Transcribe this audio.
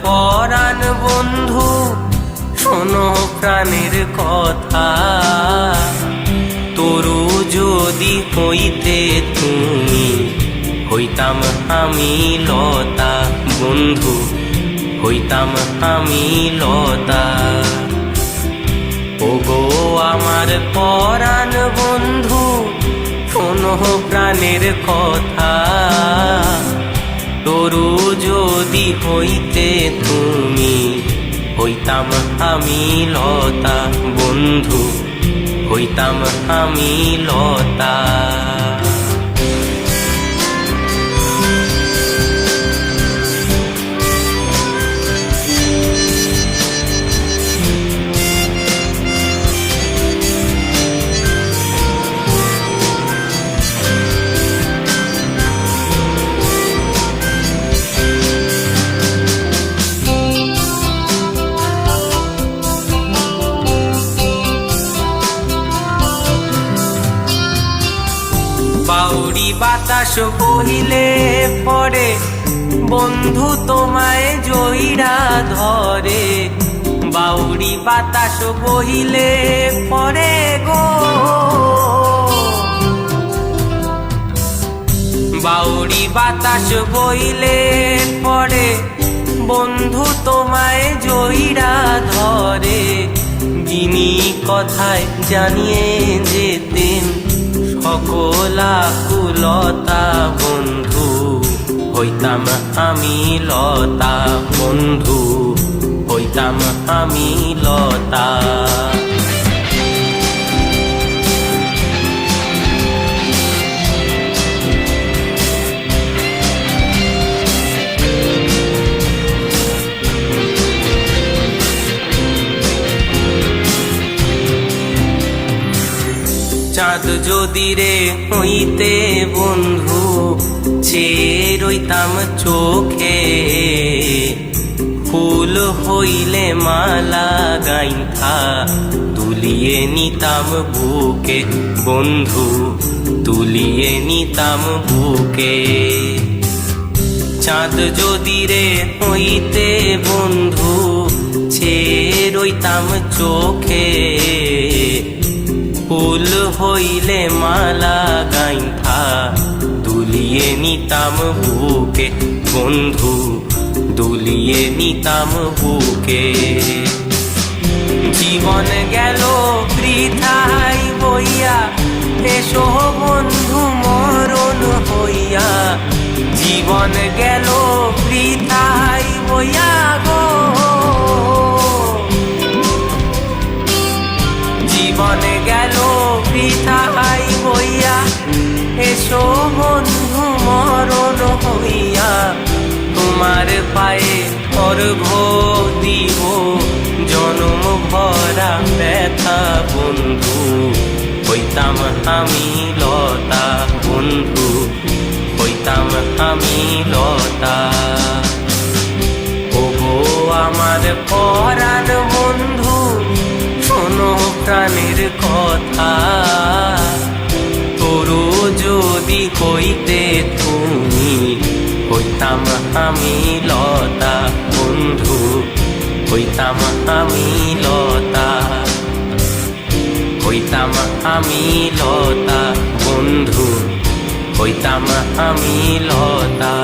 পরাণ বন্ধু, শোনো প্রাণের কথা। তরু যদি হইতে তুমি, হইতাম আমি লতা। বন্ধু, হইতাম আমি লতা। ওগো আমার পরাণ বন্ধু, শোনো প্রাণের কথা। তরু যদি হইতে তুমি, হইতাম আমি লতা। বন্ধু, হইতাম আমি লতা। বাউরি বাতাস বহিলে পরে, বন্ধু তোমায় জইরা ধরে। বাউরি বাতাস বহিলে পরে গো, বাউরি বাতাস বহিলে পরে, বন্ধু তোমায় জইরা ধরে। যিনি কথায় জানিয়ে যেতেন সকল আকুলতা। বন্ধু, হইতাম আমি লতা। বন্ধু, হইতাম আমি লতা। চাঁদ যদি রে হইতে বন্ধু, চেয়ে রইতাম চোখে। ফুল হইলে মালা গাইথা, তুলিয়ে নিতাম বুকে। বন্ধু, তুলিয়ে নিতাম বুকে। চাঁদ যদি রে হইতে বন্ধু, চেয়ে রইতাম চোখে। ফুল হইলে মালা গাইথা, দুলিয়ে নিতাম বুকে। বন্ধু, দুলিয়ে নিতাম বুকে। জীবন গেল বৃথাই বইয়া, এসো বন্ধু মরণ হইয়া। জীবন গেল বৃথাই বইয়া গো, জীবন গেল বৃথাই বইয়া। এসো বন্ধু মরণ হইয়া, তোমার পায়ে অর্ঘ্য দিব জনম ভরা ব্যথা। বন্ধু, হইতাম আমি লতা। বন্ধু, হইতাম আমি লতা। ওগো আমার পরাণ বন্ধু, শোনো প্রাণের কথা। তরু যদি হইতে তুমি, হইতাম আমি লতা। বন্ধু, হইতাম আমি লতা। হইতাম আমি লতা। বন্ধু, হইতাম আমি লতা।